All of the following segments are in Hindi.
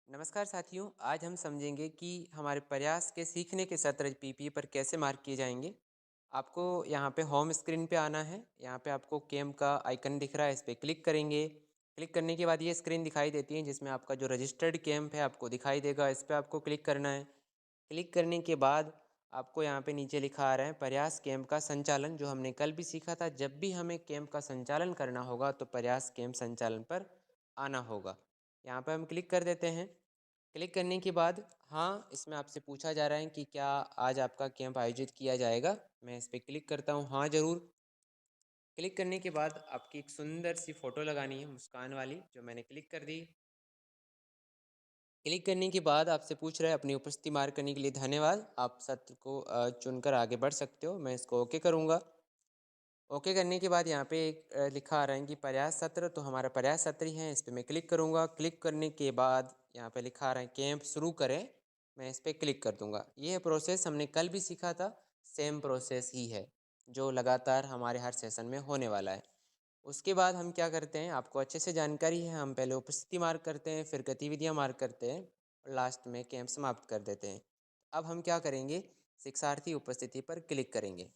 नमस्कार साथियों, आज हम समझेंगे कि हमारे प्रयास के सीखने के सत्र पीपीई पर कैसे मार्क किए जाएंगे। आपको यहाँ पे होम स्क्रीन पे आना है। यहाँ पे आपको कैम का आइकन दिख रहा है, इस पर क्लिक करेंगे। क्लिक करने के बाद ये स्क्रीन दिखाई देती है जिसमें आपका जो रजिस्टर्ड कैंप है आपको दिखाई देगा। इस पर आपको क्लिक करना है। क्लिक करने के बाद आपको यहाँ पे नीचे लिखा आ रहा है प्रयास कैंप का संचालन, जो हमने कल भी सीखा था। जब भी हमें कैंप का संचालन करना होगा तो प्रयास कैंप संचालन पर आना होगा। यहाँ पर हम क्लिक कर देते हैं। क्लिक करने के बाद हाँ, इसमें आपसे पूछा जा रहा है कि क्या आज आपका कैंप आयोजित किया जाएगा। मैं इस पर क्लिक करता हूँ, हाँ ज़रूर। क्लिक करने के बाद आपकी एक सुंदर सी फ़ोटो लगानी है, मुस्कान वाली, जो मैंने क्लिक कर दी। क्लिक करने के बाद आपसे पूछ रहा है अपनी उपस्थिति मार्क करने के लिए धन्यवाद। आप सत्र को चुनकर आगे बढ़ सकते हो। मैं इसको ओके करूँगा। ओके करने के बाद यहाँ पे एक लिखा आ रहा है कि प्रयास सत्र, तो हमारा प्रयास सत्र ही है। इस पर मैं क्लिक करूँगा। क्लिक करने के बाद यहाँ पे लिखा आ रहा है कैंप शुरू करें। मैं इस पर क्लिक कर दूँगा। ये प्रोसेस हमने कल भी सीखा था, सेम प्रोसेस ही है जो लगातार हमारे हर सेशन में होने वाला है। उसके बाद हम क्या करते हैं, आपको अच्छे से जानकारी है। हम पहले उपस्थिति मार्क करते हैं, फिर गतिविधियाँ मार्क करते हैं और लास्ट में कैंप समाप्त कर देते हैं। अब हम क्या करेंगे, शिक्षार्थी उपस्थिति पर क्लिक करेंगे।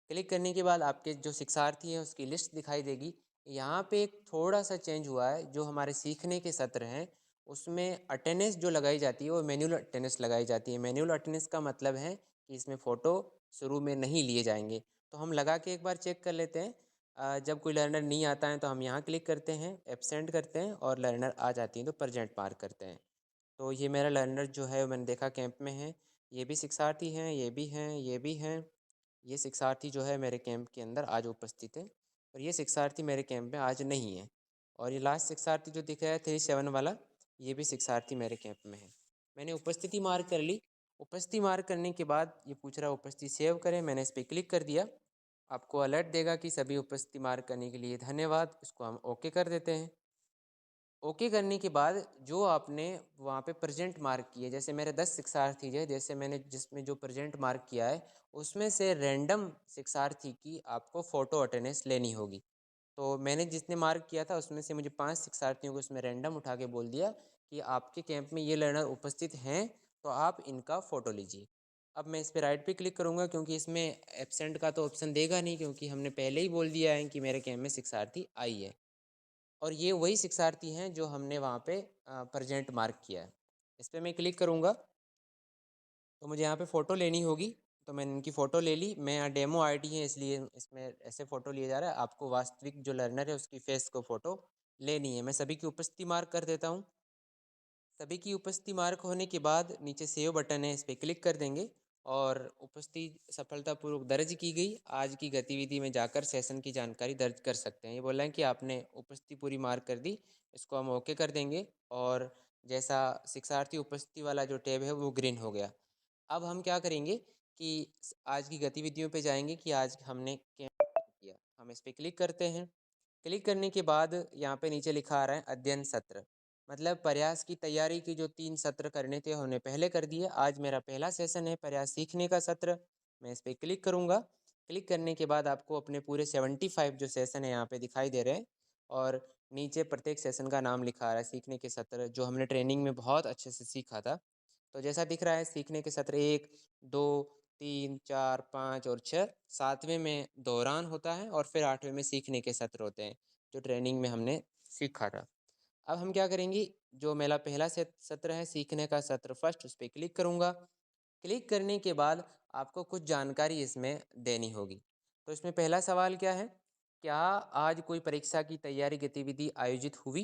क्लिक करने के बाद आपके जो शिक्षार्थी हैं उसकी लिस्ट दिखाई देगी। यहाँ पे एक थोड़ा सा चेंज हुआ है। जो हमारे सीखने के सत्र हैं उसमें अटेंडेंस जो लगाई जाती है वो मैनुअल अटेंडेंस लगाई जाती है। मैनुअल अटेंडेंस का मतलब है कि इसमें फ़ोटो शुरू में नहीं लिए जाएंगे। तो हम लगा के एक बार चेक कर लेते हैं। जब कोई लर्नर नहीं आता है तो हम यहाँ क्लिक करते हैं, एब्सेंट करते हैं, और लर्नर आ जाती हैं तो प्रेजेंट मार्क करते हैं। तो ये मेरा लर्नर जो है मैंने देखा कैंप में है। ये भी शिक्षार्थी हैं, ये भी हैं, ये भी हैं। ये शिक्षार्थी जो है मेरे कैंप के अंदर आज उपस्थित है और ये शिक्षार्थी मेरे कैंप में आज नहीं है। और ये लास्ट शिक्षार्थी जो दिख रहा है 37 वाला, ये भी शिक्षार्थी मेरे कैंप में है। मैंने उपस्थिति मार्क कर ली। उपस्थिति मार्क करने के बाद ये पूछ रहा है उपस्थिति सेव करें। मैंने इस पर क्लिक कर दिया। आपको अलर्ट देगा कि सभी उपस्थिति मार्क करने के लिए धन्यवाद। इसको हम ओके कर देते हैं। ओके करने के बाद जो आपने वहाँ पे प्रेजेंट मार्क किए, जैसे मेरे 10 शिक्षार्थी है, जैसे मैंने जिसमें जो प्रेजेंट मार्क किया है उसमें से रैंडम शिक्षार्थी की आपको फ़ोटो अटेंडेंस लेनी होगी। तो मैंने जितने मार्क किया था उसमें से मुझे 5 शिक्षार्थियों को उसमें रैंडम उठा के बोल दिया कि आपके कैंप में ये लर्नर उपस्थित हैं, तो आप इनका फ़ोटो लीजिए। अब मैं इस पर राइट पे क्लिक करूँगा क्योंकि इसमें एब्सेंट का तो ऑप्शन देगा नहीं, क्योंकि हमने पहले ही बोल दिया है कि मेरे कैंप में शिक्षार्थी आई है। और ये वही शिक्षार्थी हैं जो हमने वहाँ पे प्रेजेंट मार्क किया है। इस पर मैं क्लिक करूँगा तो मुझे यहाँ पे फ़ोटो लेनी होगी। तो मैंने इनकी फ़ोटो ले ली। मैं यहाँ डेमो आईडी है इसलिए इसमें ऐसे फ़ोटो लिया जा रहा है। आपको वास्तविक जो लर्नर है उसकी फ़ेस को फ़ोटो लेनी है। मैं सभी की उपस्थिति मार्क कर देता हूँ। सभी की उपस्थिति मार्क होने के बाद नीचे सेव बटन है, इस पर क्लिक कर देंगे और उपस्थिति सफलतापूर्वक दर्ज की गई। आज की गतिविधि में जाकर सेशन की जानकारी दर्ज कर सकते हैं। ये बोला है कि आपने उपस्थिति पूरी मार्क कर दी। इसको हम ओके कर देंगे और जैसा शिक्षार्थी उपस्थिति वाला जो टैब है वो ग्रीन हो गया। अब हम क्या करेंगे कि आज की गतिविधियों पे जाएंगे कि आज हमने क्या किया। हम इस पर क्लिक करते हैं। क्लिक करने के बाद यहाँ पे नीचे लिखा आ रहा है अध्ययन सत्र, मतलब प्रयास की तैयारी की जो 3 सत्र करने थे हमने पहले कर दिए। आज मेरा पहला सेशन है प्रयास सीखने का सत्र। मैं इस पर क्लिक करूँगा। क्लिक करने के बाद आपको अपने पूरे 75 जो सेशन है यहाँ पे दिखाई दे रहे हैं और नीचे प्रत्येक सेशन का नाम लिखा आ रहा है सीखने के सत्र, जो हमने ट्रेनिंग में बहुत अच्छे से सीखा था। तो जैसा दिख रहा है सीखने के सत्र 1, 2, 3, 4, 5 और 6, 7वें में दौरान होता है और फिर 8वें में सीखने के सत्र होते हैं जो ट्रेनिंग में हमने सीखा था। अब हम क्या करेंगे, जो मेरा पहला सत्र है सीखने का सत्र फर्स्ट, उस पर क्लिक करूँगा। क्लिक करने के बाद आपको कुछ जानकारी इसमें देनी होगी। तो इसमें पहला सवाल क्या है, क्या आज कोई परीक्षा की तैयारी गतिविधि आयोजित हुई।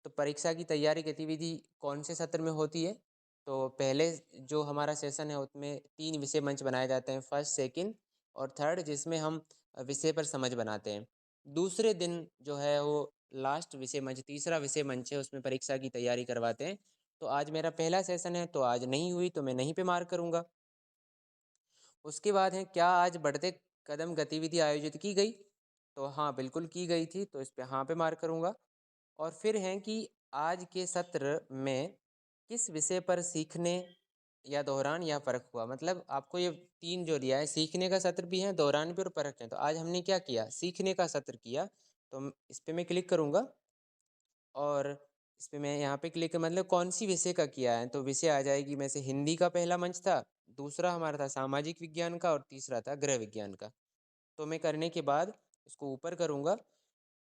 तो परीक्षा की तैयारी गतिविधि कौन से सत्र में होती है। तो पहले जो हमारा सेशन है उसमें 3 विषय मंच बनाए जाते हैं, फर्स्ट, सेकंड और थर्ड, जिसमें हम विषय पर समझ बनाते हैं। दूसरे दिन जो है वो लास्ट विषय मंच, तीसरा विषय मंच है, उसमें परीक्षा की तैयारी करवाते हैं। तो आज मेरा पहला सेशन है तो आज नहीं हुई, तो मैं नहीं पे मार्क करूँगा। उसके बाद है क्या आज बढ़ते कदम गतिविधि आयोजित की गई। तो हाँ, बिल्कुल की गई थी, तो इस पे हाँ पे मार्क करूँगा। और फिर हैं कि आज के सत्र में किस विषय पर सीखने या दोहरान या परख हुआ। मतलब आपको ये 3 जो दिया है, सीखने का सत्र भी है, दोहरान भी और परख है। तो आज हमने क्या किया, सीखने का सत्र किया। तो इस पे मैं क्लिक करूँगा और इस पे मैं यहाँ पे क्लिक मतलब कौन-सी विषय का किया है, तो विषय आ जाएगी में से हिंदी का पहला मंच था, दूसरा हमारा था सामाजिक विज्ञान का और तीसरा था गृह विज्ञान का। तो मैं करने के बाद इसको ऊपर करूँगा।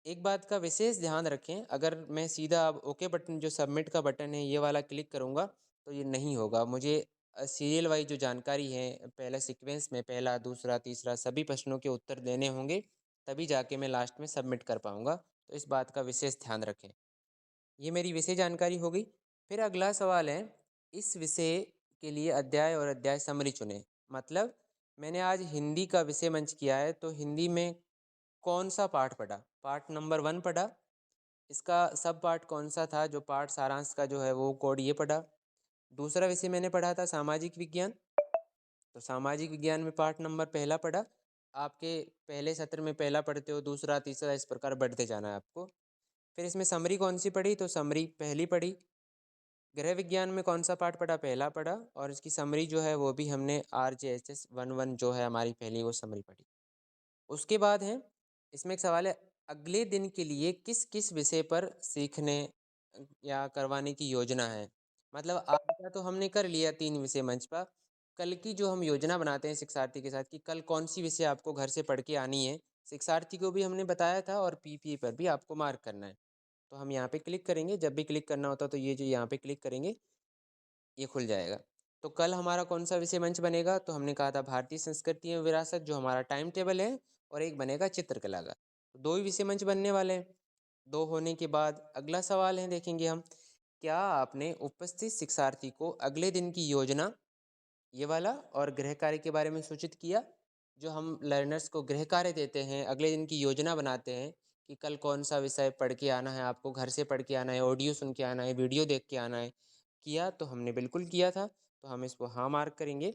एक बात का विशेष ध्यान रखें, अगर मैं सीधा अब ओके बटन जो सबमिट का बटन है ये वाला क्लिक करूँगा, तो ये नहीं होगा। मुझे सीरियल वाइज़ जो जानकारी है, पहला सीक्वेंस में पहला, दूसरा, तीसरा सभी प्रश्नों के उत्तर देने होंगे, तभी जाके मैं लास्ट में सबमिट कर पाऊँगा। तो इस बात का विशेष ध्यान रखें। ये मेरी विषय जानकारी हो गई। फिर अगला सवाल है, इस विषय के लिए अध्याय और अध्याय समरी चुनें। मतलब मैंने आज हिंदी का विषय मंच किया है, तो हिंदी में कौन-सा पाठ पढ़ा? पाठ नंबर 1 पढ़ा, इसका सब पाठ कौन-सा था, जो पाठ सारांश का जो है वो कोड ये पढ़ा। दूसरा विषय मैंने पढ़ा था सामाजिक विज्ञान, तो सामाजिक विज्ञान में पाठ नंबर पहला पढ़ा। आपके पहले सत्र में पहला पढ़ते हो, दूसरा, तीसरा इस प्रकार बढ़ते जाना है आपको। फिर इसमें समरी कौन-सी पढ़ी? तो समरी पहली पढ़ी। गृह विज्ञान में कौन-सा पाठ पढ़ा? पहला पढ़ा और इसकी समरी जो है वो भी हमने आरजेएसएस 11 जो है हमारी पहली वो समरी पढ़ी। उसके बाद है, इसमें एक सवाल है, अगले दिन के लिए किस-किस विषय पर सीखने या करवाने की योजना है? मतलब आज का तो हमने कर लिया 3 विषय मंच पर, कल की जो हम योजना बनाते हैं शिक्षार्थी के साथ कि कल कौन-सी विषय आपको घर से पढ़ के आनी है, शिक्षार्थी को भी हमने बताया था और पीपीए पर भी आपको मार्क करना है। तो हम यहाँ पे क्लिक करेंगे, जब भी क्लिक करना होता है तो ये जो यहाँ पे क्लिक करेंगे, ये खुल जाएगा। तो कल हमारा कौन-सा विषय मंच बनेगा? तो हमने कहा था भारतीय संस्कृति एवं विरासत जो हमारा टाइम टेबल है और एक बनेगा चित्रकला का। 2 ही विषय मंच बनने वाले हैं। 2 होने के बाद अगला सवाल है देखेंगे हम, क्या आपने उपस्थित शिक्षार्थी को अगले दिन की योजना ये वाला और गृह कार्य के बारे में सूचित किया? जो हम लर्नर्स को गृह कार्य देते हैं, अगले दिन की योजना बनाते हैं कि कल कौन-सा विषय पढ़ के आना है, आपको घर से पढ़ के आना है, ऑडियो सुन के आना है, वीडियो देख के आना है। किया तो हमने बिल्कुल किया था, तो हम इसको हाँ मार्क करेंगे।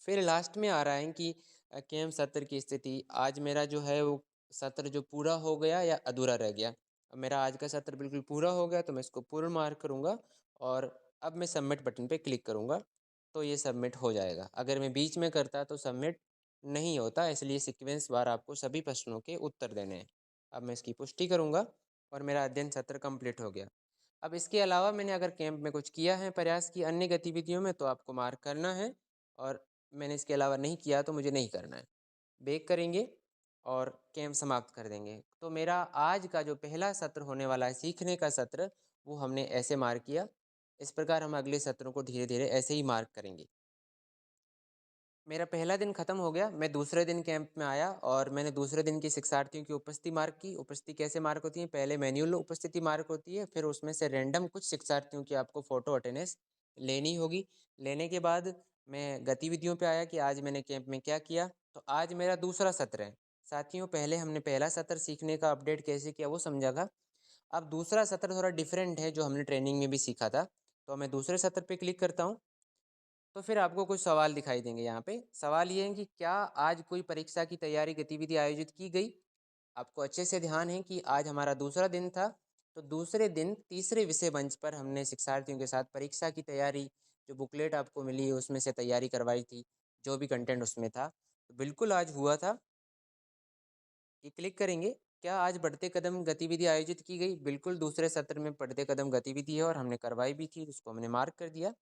फिर लास्ट में आ रहा है कि केम सत्र की स्थिति, आज मेरा जो है वो सत्र जो पूरा हो गया या अधूरा रह गया। अब मेरा आज का सत्र बिल्कुल पूरा हो गया तो मैं इसको पूर्ण मार्क करूँगा और अब मैं सबमिट बटन पे क्लिक करूँगा, तो ये सबमिट हो जाएगा। अगर मैं बीच में करता तो सबमिट नहीं होता, इसलिए सीक्वेंस वार आपको सभी प्रश्नों के उत्तर देने हैं। अब मैं इसकी पुष्टि करूँगा और मेरा अध्ययन सत्र कंप्लीट हो गया। अब इसके अलावा मैंने अगर कैंप में कुछ किया है प्रयास की अन्य गतिविधियों में तो आपको मार्क करना है और मैंने इसके अलावा नहीं किया तो मुझे नहीं करना है। बेक करेंगे और कैंप समाप्त कर देंगे। तो मेरा आज का जो पहला सत्र होने वाला है सीखने का सत्र, वो हमने ऐसे मार्क किया। इस प्रकार हम अगले सत्रों को धीरे-धीरे ऐसे ही मार्क करेंगे। मेरा पहला दिन खत्म हो गया, मैं दूसरे दिन कैंप में आया और मैंने दूसरे दिन के शिक्षार्थियों की उपस्थिति मार्क की। उपस्थिति कैसे मार्क होती है? पहले मैन्युअल उपस्थिति मार्क होती है, फिर उसमें से रैंडम कुछ शिक्षार्थियों की आपको फ़ोटो अटेंडेंस लेनी होगी। लेने के बाद मैं गतिविधियों पे आया कि आज मैंने कैंप में क्या किया। तो आज मेरा दूसरा सत्र है। साथियों, पहले हमने पहला सत्र सीखने का अपडेट कैसे किया वो समझा था। अब दूसरा सत्र थोड़ा डिफरेंट है जो हमने ट्रेनिंग में भी सीखा था। तो मैं दूसरे सत्र पे क्लिक करता हूँ। तो फिर आपको कुछ सवाल दिखाई देंगे यहाँ पे। सवाल ये है कि क्या आज कोई परीक्षा की तैयारी गतिविधि आयोजित की गई? आपको अच्छे से ध्यान है कि आज हमारा दूसरा दिन था, तो दूसरे दिन तीसरे विषय मंच पर हमने शिक्षार्थियों के साथ परीक्षा की तैयारी, जो बुकलेट आपको मिली उसमें से तैयारी करवाई थी, जो भी कंटेंट उसमें था। तो बिल्कुल आज हुआ था। ये क्लिक करेंगे, क्या आज बढ़ते कदम गतिविधि आयोजित की गई? बिल्कुल दूसरे सत्र में बढ़ते कदम गतिविधि है और हमने करवाई भी थी, उसको हमने मार्क कर दिया।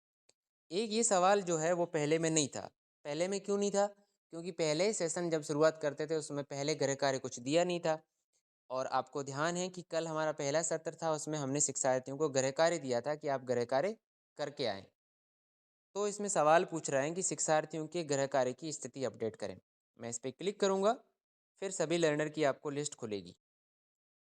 एक ये सवाल जो है वो पहले में नहीं था। पहले में क्यों नहीं था? क्योंकि पहले सेशन जब शुरुआत करते थे उसमें पहले गृह कार्य कुछ दिया नहीं था और आपको ध्यान है कि कल हमारा पहला सत्र था उसमें हमने शिक्षार्थियों को गृह कार्य दिया था कि आप गृह कार्य करके आएँ। तो इसमें सवाल पूछ रहे हैं कि शिक्षार्थियों के गृह कार्य की स्थिति अपडेट करें। मैं इस पे क्लिक करूँगा, फिर सभी लर्नर की आपको लिस्ट खुलेगी।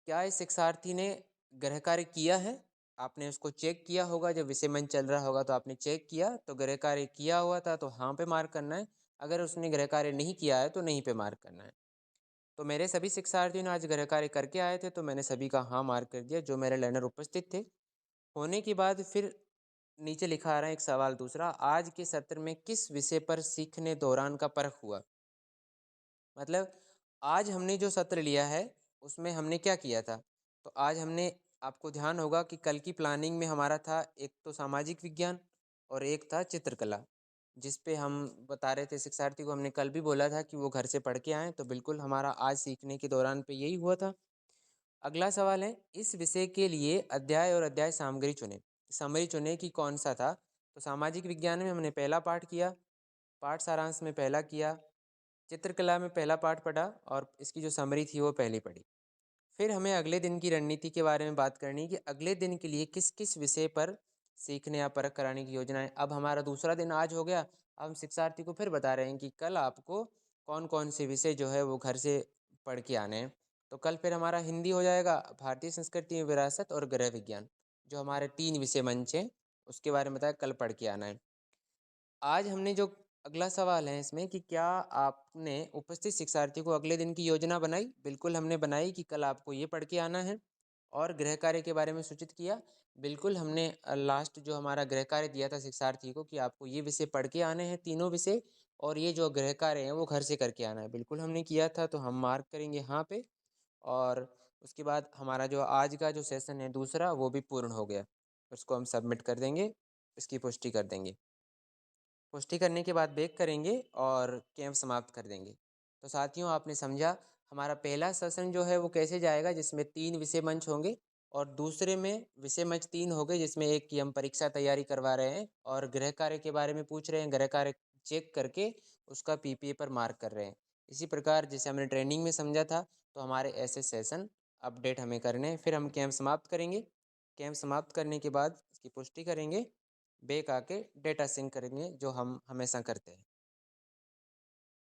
क्या इस शिक्षार्थी ने गृह कार्य किया है? आपने उसको चेक किया होगा, जब विषय मंच चल रहा होगा तो आपने चेक किया, तो गृह कार्य किया हुआ था तो हाँ पे मार्क करना है। अगर उसने गृह कार्य नहीं किया है तो नहीं पे मार्क करना है। तो मेरे सभी शिक्षार्थियों ने आज गृह कार्य करके आए थे तो मैंने सभी का हाँ मार्क कर दिया, जो मेरे लर्नर उपस्थित थे। होने के बाद फिर नीचे लिखा आ रहा है एक सवाल दूसरा, आज के सत्र में किस विषय पर सीखने दौरान का परख हुआ? मतलब आज हमने जो सत्र लिया है उसमें हमने क्या किया था? तो आज हमने, आपको ध्यान होगा कि कल की प्लानिंग में हमारा था एक तो सामाजिक विज्ञान और एक था चित्रकला, जिस पे हम बता रहे थे शिक्षार्थी को, हमने कल भी बोला था कि वो घर से पढ़ के आएँ, तो बिल्कुल हमारा आज सीखने के दौरान पे यही हुआ था। अगला सवाल है, इस विषय के लिए अध्याय और अध्याय सामग्री चुनें। समरी चुनें कि कौन सा था। तो सामाजिक विज्ञान में हमने पहला पाठ किया, पाठ सारांश में पहला किया, चित्रकला में पहला पाठ पढ़ा और इसकी जो समरी थी वो पहली पढ़ी। फिर हमें अगले दिन की रणनीति के बारे में बात करनी है कि अगले दिन के लिए किस किस विषय पर सीखने या परख कराने की योजना है। अब हमारा दूसरा दिन आज हो गया। अब हम शिक्षार्थी को फिर बता रहे हैं कि कल आपको कौन कौन से विषय जो है वो घर से पढ़ के आने हैं। तो कल फिर हमारा हिंदी हो जाएगा, भारतीय संस्कृति में विरासत और गृह विज्ञान, जो हमारे 3 विषय मंच हैं, उसके बारे में बताया कल पढ़ के आना है। आज हमने जो अगला सवाल है इसमें कि क्या आपने उपस्थित शिक्षार्थी को अगले दिन की योजना बनाई? बिल्कुल हमने बनाई कि कल आपको ये पढ़ के आना है। और गृह कार्य के बारे में सूचित किया। बिल्कुल हमने लास्ट जो हमारा गृह कार्य दिया था शिक्षार्थी को कि आपको ये विषय पढ़ के आने हैं, तीनों विषय, और ये जो गृह कार्य हैं वो घर से करके आना है। बिल्कुल हमने किया था, तो हम मार्क करेंगे हाँ पे। और उसके बाद हमारा जो आज का जो सेशन है दूसरा, वो भी पूर्ण हो गया। उसको हम सबमिट कर देंगे, इसकी पुष्टि कर देंगे। पुष्टि करने के बाद बैक करेंगे और कैंप समाप्त कर देंगे। तो साथियों, आपने समझा हमारा पहला सेशन जो है वो कैसे जाएगा, जिसमें 3 विषय मंच होंगे, और दूसरे में विषय मंच 3 हो गए, जिसमें एक की हम परीक्षा तैयारी करवा रहे हैं और गृह कार्य के बारे में पूछ रहे हैं। गृह कार्य चेक करके उसका पीपीए पर मार्क कर रहे हैं। इसी प्रकार जैसे हमने ट्रेनिंग में समझा था, तो हमारे ऐसे सेशन अपडेट हमें करने हैं। फिर हम कैंप समाप्त करेंगे। कैंप समाप्त करने के बाद इसकी पुष्टि करेंगे, बैक आके डेटा सिंक करेंगे, जो हम हमेशा करते हैं।